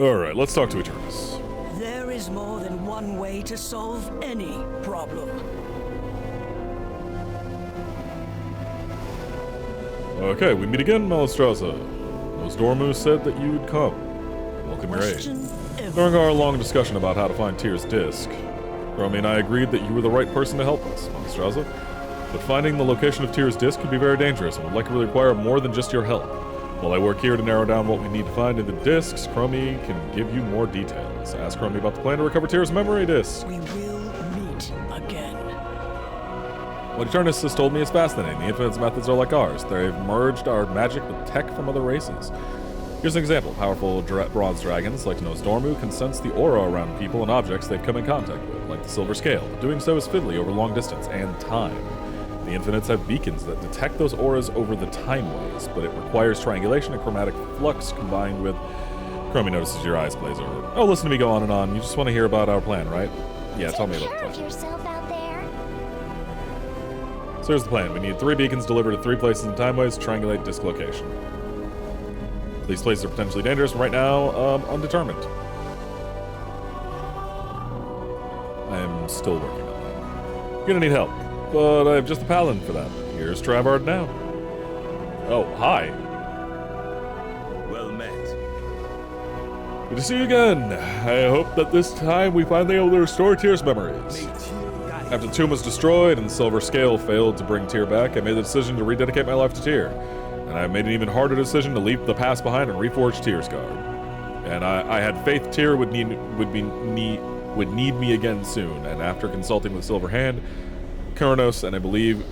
Alright, let's talk to Eternus. There is more than one way to solve any problem. Okay, we meet again, Malastraza. Nosdormu said that you'd come. Welcome your aid. Question ever. During our long discussion about how to find Tyr's disc, Romy and I agreed that you were the right person to help us, Malastraza. But finding the location of Tyr's disc could be very dangerous and would likely require more than just your help. While I work here to narrow down what we need to find in the discs, Chromie can give you more details. Ask Chromie about the plan to recover Tyr's memory disc. We will meet again. What Eternus has told me is fascinating. The Infinite's methods are like ours. They've merged our magic with tech from other races. Here's an example. Powerful bronze dragons, like Nosdormu, can sense the aura around people and objects they've come in contact with, like the silver scale. Doing so is fiddly over long distance and time. The Infinites have beacons that detect those auras over the time-ways, but it requires triangulation and chromatic flux combined with... Chromie notices your eyes glaze over. Oh, listen to me go on and on. You just want to hear about our plan, right? Yeah, tell me about the plan. Take care of yourself out there. So here's the plan. We need 3 beacons delivered at 3 places in time-ways to triangulate disc location. These places are potentially dangerous, and right now, undetermined. I am still working on that. You're gonna need help. But I have just the paladin for that. Here's Travart now. Oh, hi. Well met. Good to see you again. I hope that this time we finally able to restore Tyr's memories. After the tomb was destroyed and the silver scale failed to bring Tyr back, I made the decision to rededicate my life to Tyr. And I made an even harder decision to leave the past behind and reforge Tyr's guard. And I had faith Tyr would need me again soon. And after consulting with Silver Hand, Kurnos, and I believe...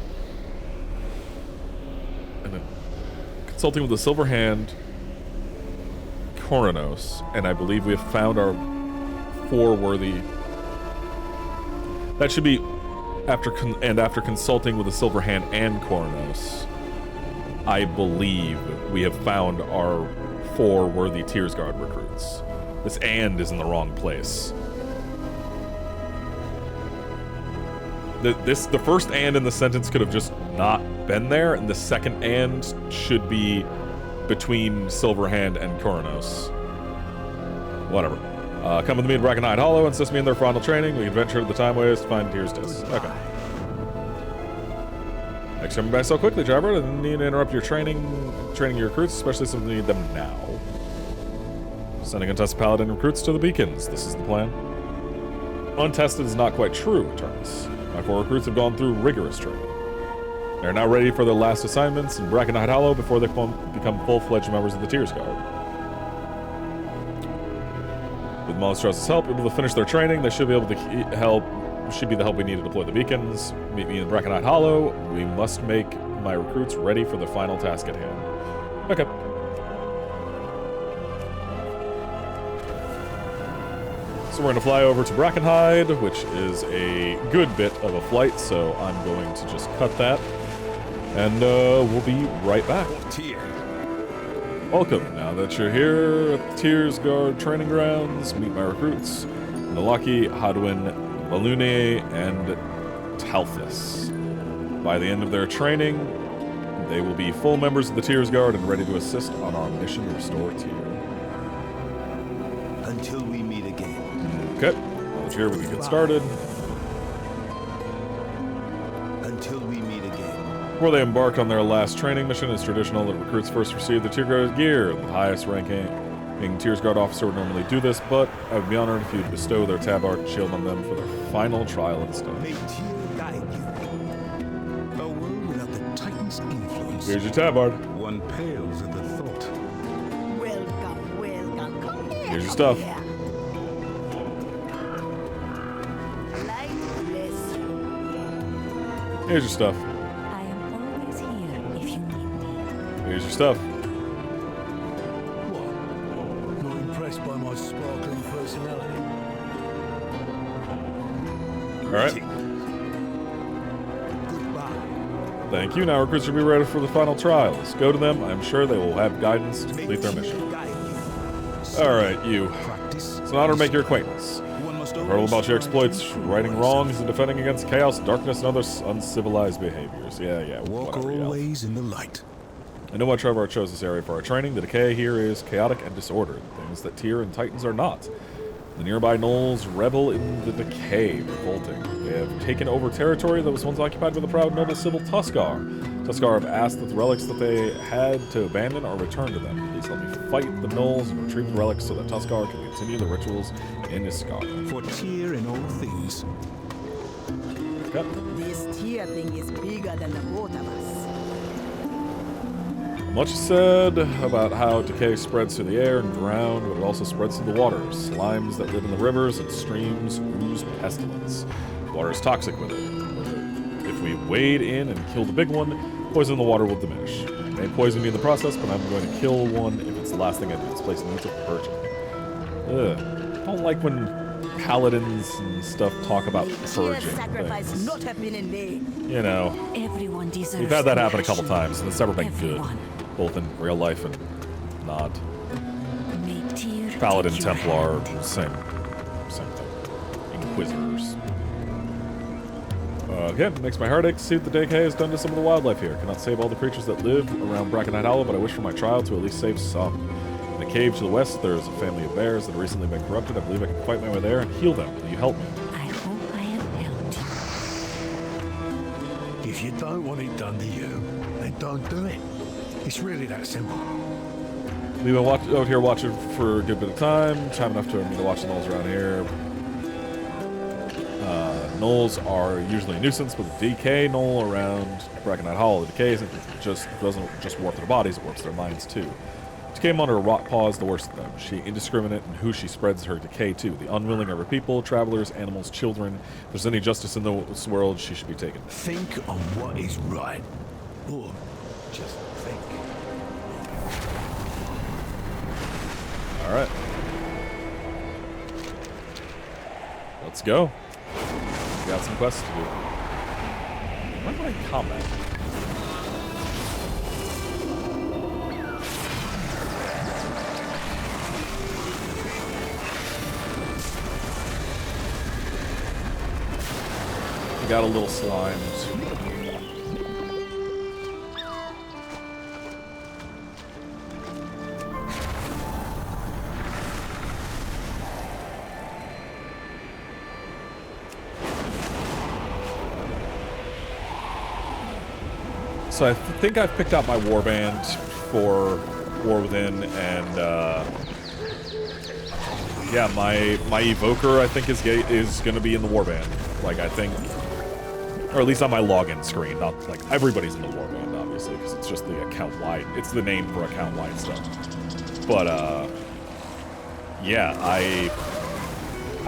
consulting with the Silver Hand, Kurnos, and I believe we have found our 4 worthy... That should be after consulting with the Silver Hand and Kurnos, I believe we have found our 4 worthy Tyr's Guard recruits. This "and" is in the wrong place. The first "and" in the sentence could have just not been there, and the second "and" should be between Silver Hand and Kurnos. Whatever. Come with me to Dragonflight Hollow and assist me in their final training. We can venture to the time-ways to find Tyr's disc. Okay. Thanks for coming back so quickly, Trevor. I didn't need to interrupt your training your recruits, especially since we need them now. Sending untested paladin recruits to the beacons. This is the plan. Untested is not quite true, Eternus. My 4 recruits have gone through rigorous training. They are now ready for their last assignments in Dragonflight Hollow before they become full-fledged members of the Tyr's Guard. With Malastraza's help, able to finish their training, they should be able to should be the help we need to deploy the beacons. Meet me in Dragonflight Hollow. We must make my recruits ready for the final task at hand. Okay. So we're going to fly over to Brackenhide, which is a good bit of a flight, so I'm going to just cut that. And we'll be right back. Welcome. Now that you're here at the Tyr's Guard training grounds, meet my recruits, Nalaki, Hadwin, Balune, and Talthus. By the end of their training, they will be full members of the Tyr's Guard and ready to assist on our mission to restore Tyr. Until we meet again. Okay. Now that you're here, we can get started. Until we meet again. Before they embark on their last training mission, it's traditional that recruits first receive the Tyr's Guard gear. The highest ranking Tyr's Guard officer would normally do this, but I would be honored if you'd bestow their tabard and shield on them for their final trial instead. May Tyr guide you. A world without the Titan's influence. Here's your tabard. One pales at the thought. Welcome. Come here. Here's your stuff. Light bless you. Here's your stuff. I am always here if you need me. Here's your stuff. What? Not impressed by my sparkling personality? Alright. Goodbye. Thank you. Now recruits should be ready for the final trials. Go to them. I'm sure they will have guidance to complete their mission. Alright, you. Practice. It's an honor to make your acquaintance. One must I've heard all about your exploits, righting wrongs, and defending against chaos, darkness, and other uncivilized behaviors. Yeah, Walk whatever, yeah. always in the light. I know why Trevor chose this area for our training. The decay here is chaotic and disordered, things that Tyr and Titans are not. The nearby gnolls revel in the decay, revolting. They have taken over territory that was once occupied by the proud noble civil Tuskar. Tuskar have asked that the relics that they had to abandon are returned to them. Please help me fight the gnolls and retrieve the relics so that Tuskar can continue the rituals in Iskar. For Tyr in all things. Yep. This tear thing is bigger than the both of us. Much is said about how decay spreads through the air and ground, but it also spreads through the water. Slimes that live in the rivers and streams ooze pestilence. Water is toxic with it. If we wade in and kill the big one, poison in the water will diminish. It may poison me in the process, but I'm going to kill one if it's the last thing I do. This place needs a purging. Ugh. I don't like when paladins and stuff talk about purging Sacrifice things. not have been in vain. You know, Everyone deserves we've had that happen a couple compassion. times, and it's never been good. Everyone. Both in real life and not. May Tyr Paladin, take your Templar, hand. same thing. Inquisitors. Okay, makes my heart ache to see what the decay has done to some of the wildlife here. Cannot save all the creatures that live around Brackenite Hollow, but I wish for my trial to at least save some. In a cave to the west, there is a family of bears that have recently been corrupted. I believe I can fight my way there and heal them. Will you help me? I hope I have helped you. If you don't want it done to you, then don't do it. It's really that simple. We've been out here watching for a good bit of time. Time enough for me to watch the gnolls around here. Gnolls are usually a nuisance, but the decay gnoll around Brackenite Hollow, the decay doesn't just warp their bodies, it warps their minds too. Decay under a rot paw is the worst of them. She indiscriminate in who she spreads her decay to. The unwilling are her people, travelers, animals, children. If there's any justice in this world, she should be taken. Think on what is right. Or just think. All right. Let's go. We got some quests to do. Why am I in combat? We got a little slimed. So I think I've picked out my warband for War Within, and yeah, my evoker I think is going to be in the warband. Like I think, or at least on my login screen. Not like everybody's in the warband, obviously, because it's just the account wide. It's the name for account wide stuff. But yeah, I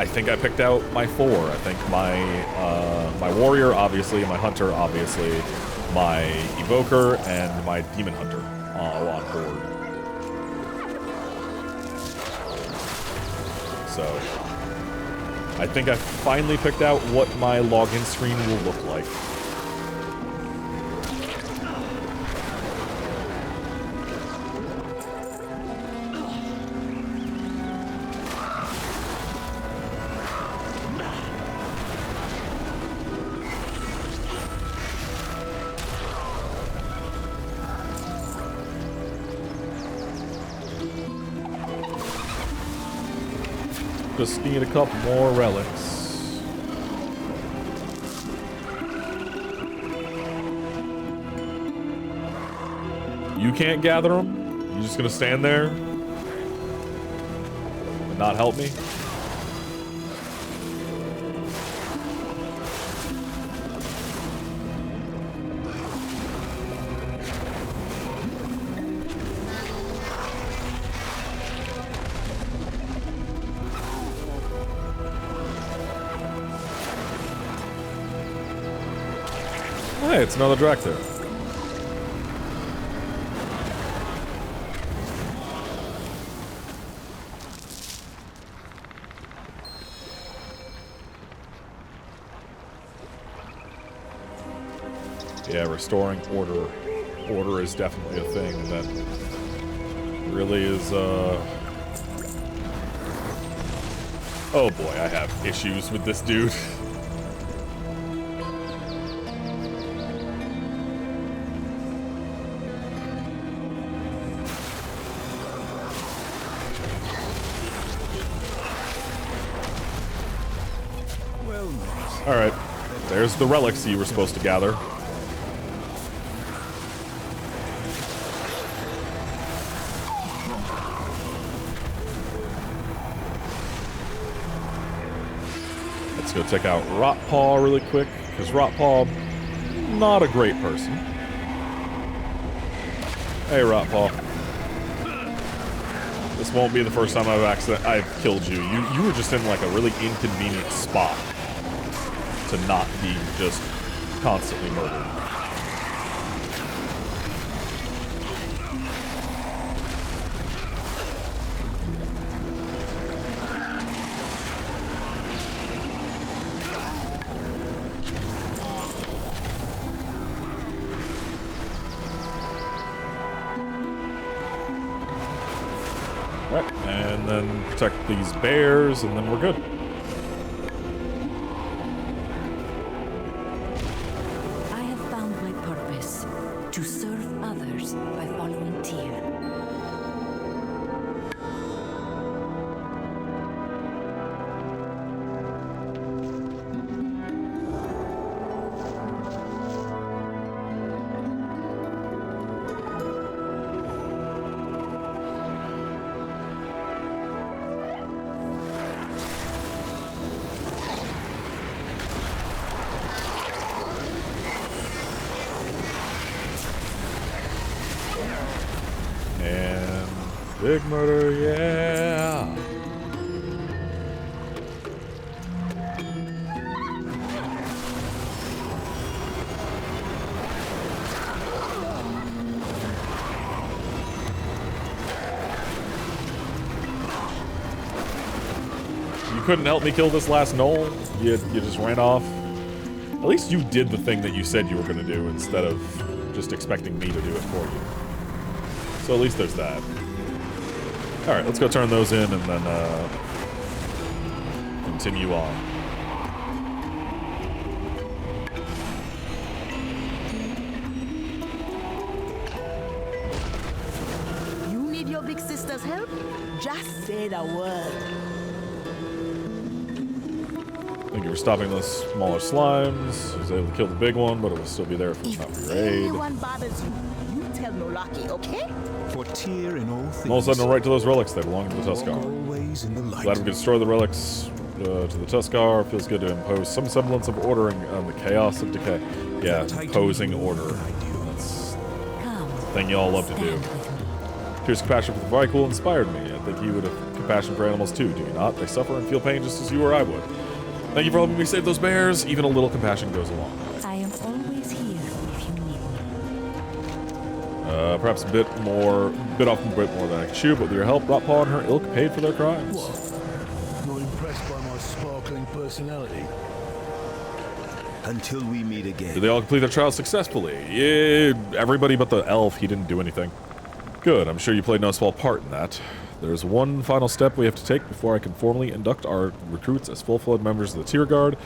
think I picked out my 4. I think my warrior, obviously, my hunter, obviously, my evoker, and my demon hunter all on board. So I think I finally picked out what my login screen will look like. Just need a couple more relics. You can't gather them? You just gonna stand there and not help me? Hey, it's another Drakthir. Yeah, restoring order. Order is definitely a thing that really is, oh boy, I have issues with this dude. Alright. There's the relics you were supposed to gather. Let's go check out Rotpaw really quick, because Rotpaw, not a great person. Hey, Rotpaw. This won't be the first time I've killed you. You were just in like a really inconvenient spot to not be just constantly murdered. Right, and then protect these bears, and then we're good. I have found my purpose, to serve others by following Tyr. And big murder, yeah. You couldn't help me kill this last knoll? You just ran off? At least you did the thing that you said you were going to do instead of just expecting me to do it for you. So at least there's that. Alright, let's go turn those in and then continue on. You need your big sister's help? Just say the word. Thank you for stopping those smaller slimes. I was able to kill the big one, but it will still be there if it's not If raid. anyone bothers you, you tell Nolaki, okay? For Tyr in all things. And all of a sudden, right to those relics. They belong to the walk Tuskar. always in the light. Glad we could destroy the relics to the Tuskar. Feels good to impose some semblance of ordering on the chaos of decay. Yeah, imposing order. That's Come, the thing y'all love to do. stand with me. Tyr's compassion for the Vrykul inspired me. I think you would have compassion for animals too, do you not? They suffer and feel pain just as you or I would. Thank you for helping me save those bears. Even a little compassion goes a long way. I am always here if you need me. Perhaps a bit off a bit more than I can chew, but with your help, Rotpaw and her ilk paid for their crimes. Not impressed by my sparkling personality? Until we meet Did again. they all complete their trials successfully? Yeah, everybody but the elf. He didn't do anything. Good, I'm sure you played no small part in that. There's one final step we have to take before I can formally induct our recruits as full-fledged members of the Tyr Guard.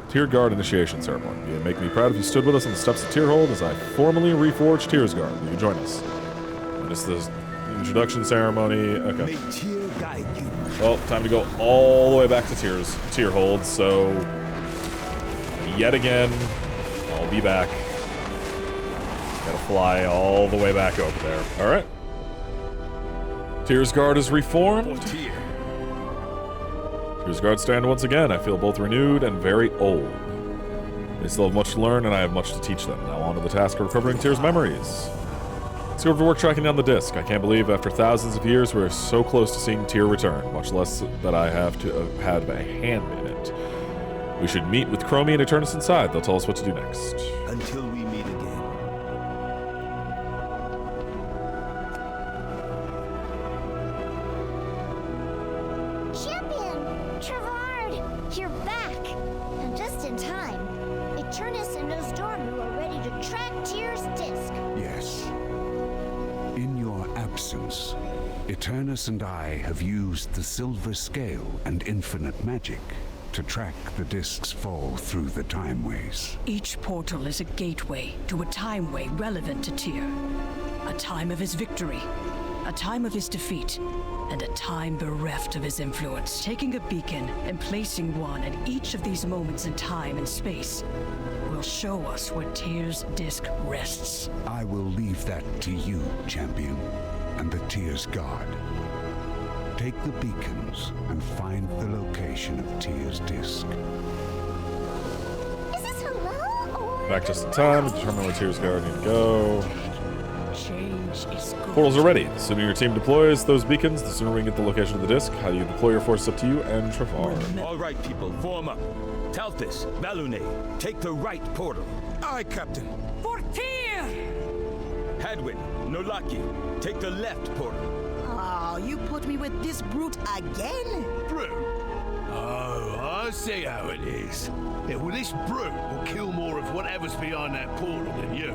Tyr Guard initiation ceremony. It would make me proud if you stood with us on the steps of Tyrhold as I formally reforged Tyr's Guard. Will you join us? And it's the introduction ceremony. Okay. May Tyr guide you. Well, time to go all the way back to Tyrhold, so yet again, I'll be back. Gotta fly all the way back over there. Alright. Tyr's Guard is reformed. Tyr's Guard stand once again. I feel both renewed and very old. They still have much to learn, and I have much to teach them. Now on to the task of recovering Tyr's memories. Let's go over to work tracking down the disc. I can't believe after thousands of years we're so close to seeing Tyr return, much less that I have to have a hand in it. We should meet with Chromie and Eternus inside. They'll tell us what to do next. Until we meet again. Champion! Trevard! You're back! And just in time. Eternus and Nosdormu are ready to track Tyr's disc. Yes. In your absence, Eternus and I have used the Silver Scale and Infinite Magic to track the disc's fall through the timeways. Each portal is a gateway to a timeway relevant to Tyr. A time of his victory. A time of his defeat, and a time bereft of his influence. Taking a beacon and placing one at each of these moments in time and space will show us where Tyr's disc rests. I will leave that to you, champion, and the Tyr's guard. Take the beacons and find the location of Tyr's disc. Is this hello or... Back just in time to determine where Tyr's guard need to go. Change is good. Portals are ready. The sooner your team deploys those beacons, the sooner we can get the location of the disc. How you deploy your force up to you and Trafar. All right, people, form up. Talthis, Balune, take the right portal. Aye, Captain. For Tyr! Hadwin, Nolaki, take the left portal. Oh, you put me with this brute again? Brute? Oh, I see how it is. Yeah, well, this brute will kill more of whatever's behind that portal than you.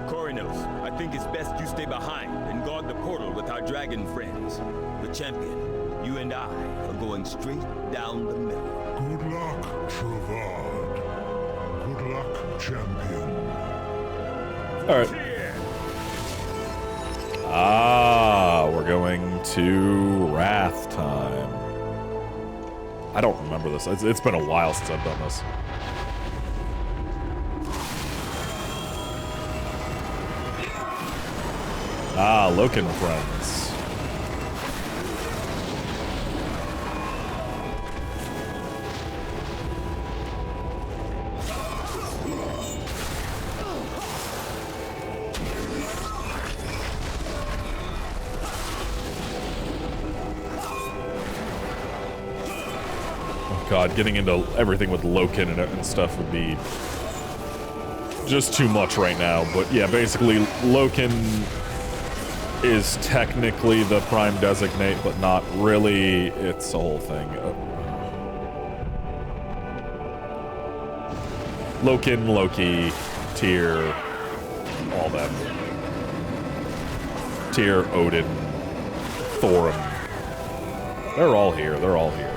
Corinos, I think it's best you stay behind and guard the portal with our dragon friends. The champion, you and I are going straight down the middle. Good luck, Travad. Good luck, champion. All right. Ah, we're going to Wrath time. I don't remember this. It's been a while since I've done this. Ah, Loken friends. Oh god, getting into everything with Loken and stuff would be just too much right now. But yeah, basically Loken is technically the prime designate, but not really. It's a whole thing. Loken, Loki, Tyr, all that. Tyr, Odin, Thorin. They're all here. They're all here.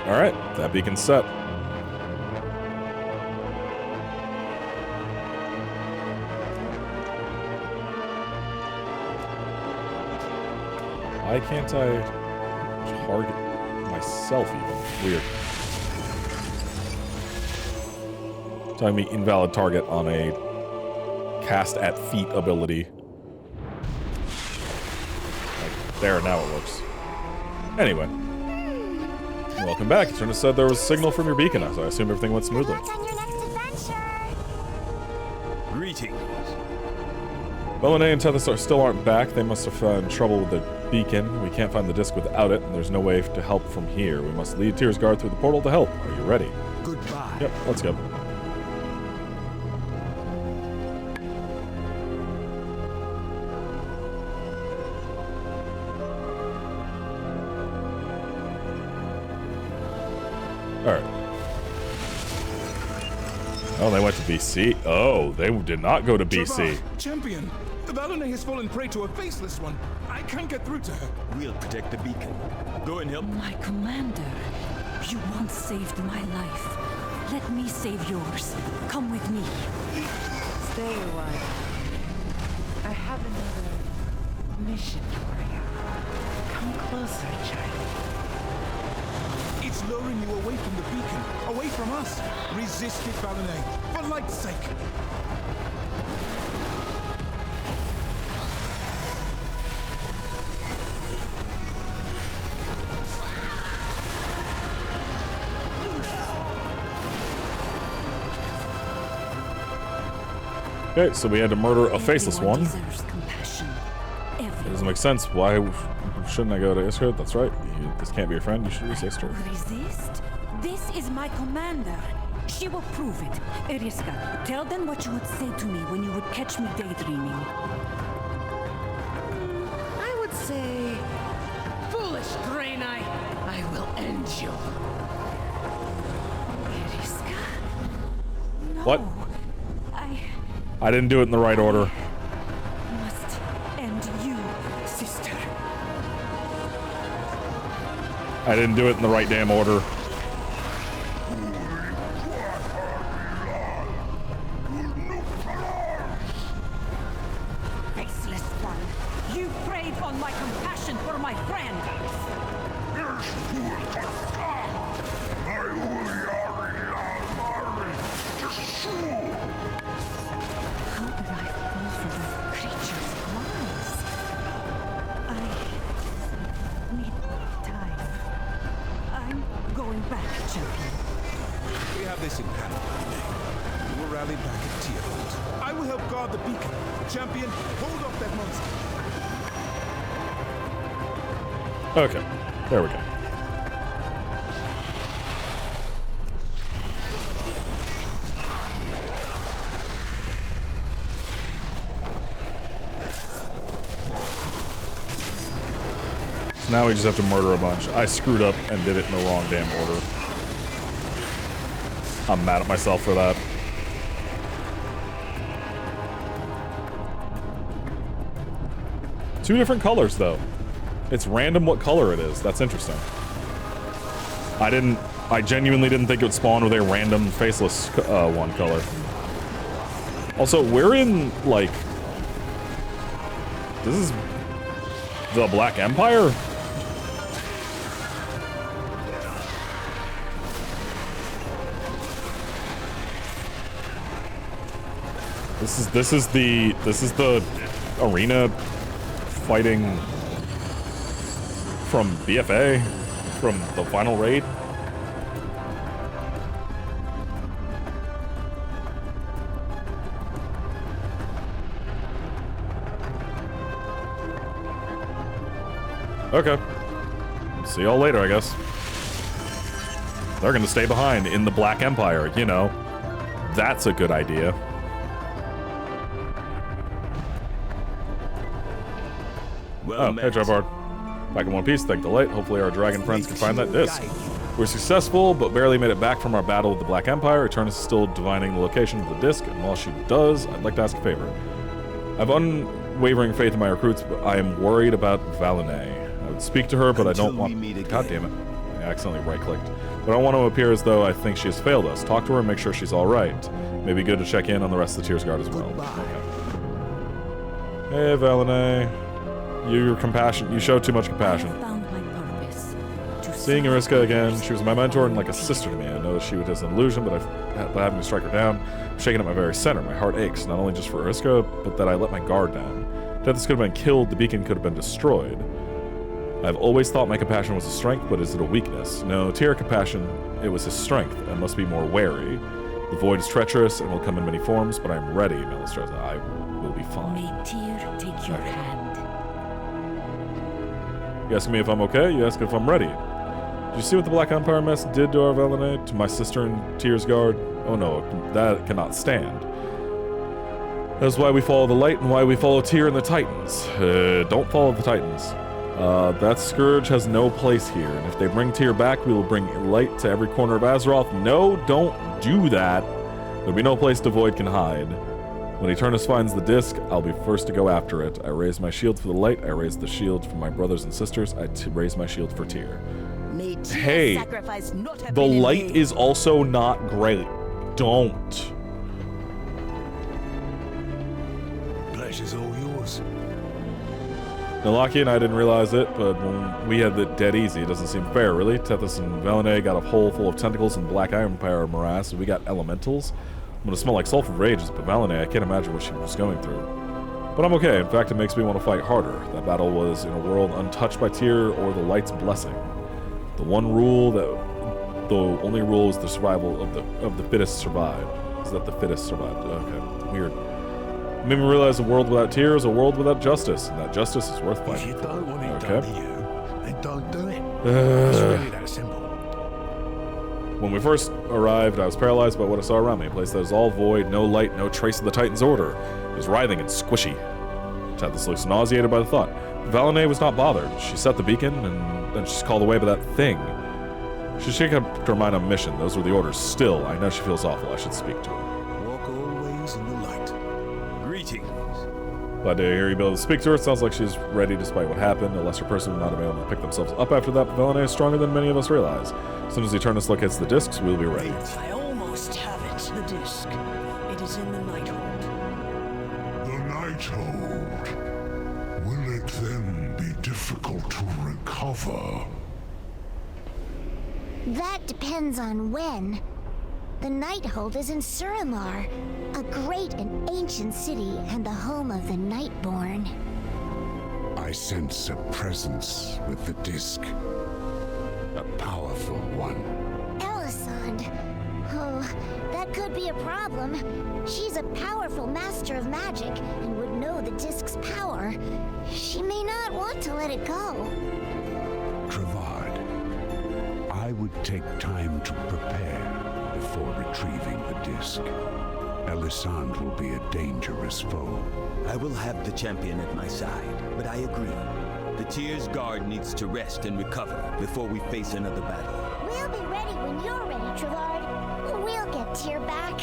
Alright, that beacon's set. Why can't I target myself even? Weird. Telling me invalid target on a cast at feet ability. Like, there, now it works. Anyway. Welcome back. Eternus said there was a signal from your beacon, so I assume everything went smoothly. What's on your next adventure? Greetings. Balune and Tethys still aren't back. They must have found trouble with the beacon. We can't find the disc without it, and there's no way to help from here. We must lead Tyr's guard through the portal to help. Are you ready? Goodbye. Yep, let's go. Alright. Oh, they went to BC. Oh, they did not go to BC. Champion, Balune has fallen prey to a faceless one. I can't get through to her. We'll protect the beacon. Go and help. My commander, you once saved my life. Let me save yours. Come with me. Stay a while. I have another mission for you. Come closer, child. It's luring you away from the beacon, away from us. Resist it, Balune, for light's sake. Okay, so we had to murder a faceless one. Deserves compassion. forever. It doesn't make sense. Why shouldn't I go to Iskra? That's right. This can't be your friend. You should resist her. Resist? This is my commander. She will prove it. Eriska, tell them what you would say to me when you would catch me daydreaming. I would say, foolish Draenei, I will end you. Eriska? No. What? I didn't do it in the right order. Must end you, sister. I didn't do it in the right damn order. Faceless one, you preyed on my compassion for my friend. How did I fall for the creature's lies? I need time. I'm going back, champion. We have this in hand. We will rally back at Tierhold. I will help guard the beacon. Champion, hold off that monster. Okay. There we go. Now we just have to murder a bunch. I screwed up and did it in the wrong damn order. I'm mad at myself for that. Two different colors, though. It's random what color it is. That's interesting. I genuinely didn't think it would spawn with a random faceless one color. Also, we're in, like... This is the Black Empire? This is the arena fighting from BFA, from the final raid. Okay. See y'all later, I guess. They're gonna stay behind in the Black Empire, you know. That's a good idea. Well, hey, Trevor. Back in one piece, thank the light. Hopefully our dragon friends can find that disc. We're successful, but barely made it back from our battle with the Black Empire. Eternus is still divining the location of the disc, and while she does, I'd like to ask a favor. I have unwavering faith in my recruits, but I am worried about Valene. I would speak to her, but I don't want... God damn it. I accidentally right-clicked. But I don't want to appear as though I think she has failed us. Talk to her and make sure she's alright. Maybe good to check in on the rest of the Tears Guard as well. Okay. Hey, Valene. Your compassion. You show too much compassion. Found my purpose. Seeing Eriska again, she was my mentor and like a sister to me. I know she was an illusion, but by having to strike her down, I'm shaking at my very center. My heart aches, not only just for Eriska, but that I let my guard down. Tethys could have been killed, the beacon could have been destroyed. I've always thought my compassion was a strength, but is it a weakness? No, Tyr compassion, it was his strength, and must be more wary. The void is treacherous and will come in many forms, but I'm ready, Melistroza. I will be fine. May Tyr take your hand. You asking me if I'm okay? You ask if I'm ready. Did you see what the Black Empire mess did to our Valene? To my sister in Tyr's Guard? Oh no, that cannot stand. That's why we follow the light and why we follow Tyr and the Titans. Don't follow the Titans. That scourge has no place here, and if they bring Tyr back, we will bring light to every corner of Azeroth. No, don't do that. There'll be no place the void can hide. When Eternus finds the disc, I'll be first to go after it. I raise my shield for the light. I raise the shield for my brothers and sisters. I raise my shield for Tyr. Hey, the light is also not great. Don't. Pleasure's all yours. Nalaki and I didn't realize it, but when we had it dead easy, it doesn't seem fair, really. Tethys and Valene got a hole full of tentacles and Black Empire morass, and we got elementals. I'm gonna smell like sulfur rages, but Valene, I can't imagine what she was going through. But I'm okay. In fact, it makes me want to fight harder. That battle was in a world untouched by Tyr or the light's blessing. The only rule is the survival of the fittest survive. Is that the fittest survived? Okay, weird. It made me realize a world without Tyr is a world without justice, and that justice is worth If fighting. you don't want it Okay. done to you, then don't do it. It's really that simple. When we first arrived, I was paralyzed by what I saw around me. A place that is all void, no light, no trace of the Titan's order. It was writhing and squishy. Tethys looks nauseated by the thought. Valene was not bothered. She set the beacon, and then she's called away by that thing. She kept her mind on mission. Those were the orders. Still, I know she feels awful. I should speak to her. Walk always in the light. Greetings. Glad to hear you be able to speak to her. It sounds like she's ready despite what happened. A lesser person would not have been able to pick themselves up after that, but Valene is stronger than many of us realize. As soon as Eternus locates the discs, we'll be ready. I almost have it. The disc. It is in the Nighthold. The Nighthold. Will it then be difficult to recover? That depends on when. The Nighthold is in Suramar, a great and ancient city and the home of the Nightborn. I sense a presence with the disc. A powerful one. Elisande. Oh, that could be a problem. She's a powerful master of magic and would know the disc's power. She may not want to let it go. Travad, I would take time to prepare before retrieving the disc. Elisande will be a dangerous foe. I will have the champion at my side, but I agree. The Tyr's guard needs to rest and recover before we face another battle. We'll be ready when you're ready, Travad. We'll get Tyr back.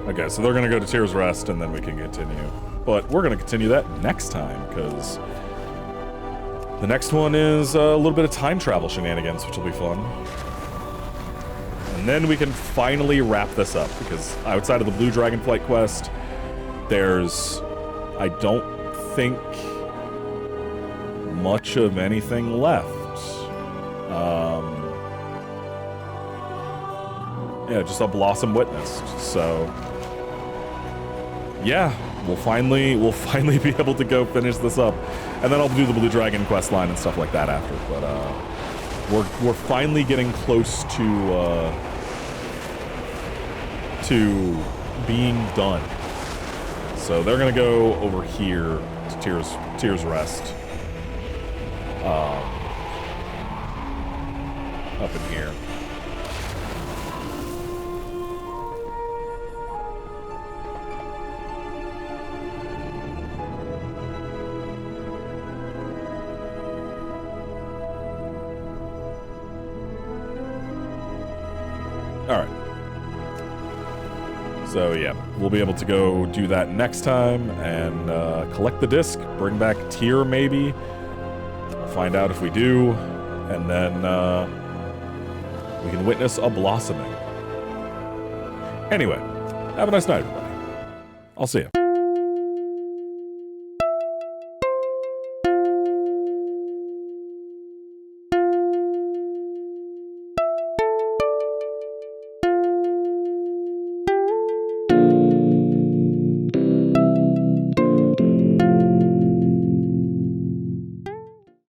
Okay, so they're going to go to Tyr's Rest, and then we can continue. But we're going to continue that next time, because the next one is a little bit of time travel shenanigans, which will be fun. And then we can finally wrap this up, because outside of the Blue Dragonflight quest, there's, I don't think, much of anything left. Yeah, just a Blossom witnessed, so yeah, we'll finally be able to go finish this up, and then I'll do the Blue Dragon quest line and stuff like that after. But we're finally getting close to being done. So they're gonna go over here to Tyr's Rest, up in here. Alright. So yeah, we'll be able to go do that next time and collect the disc, bring back Tyr maybe, find out if we do, and then we can witness a blossoming. Anyway, have a nice night, everybody. I'll see you.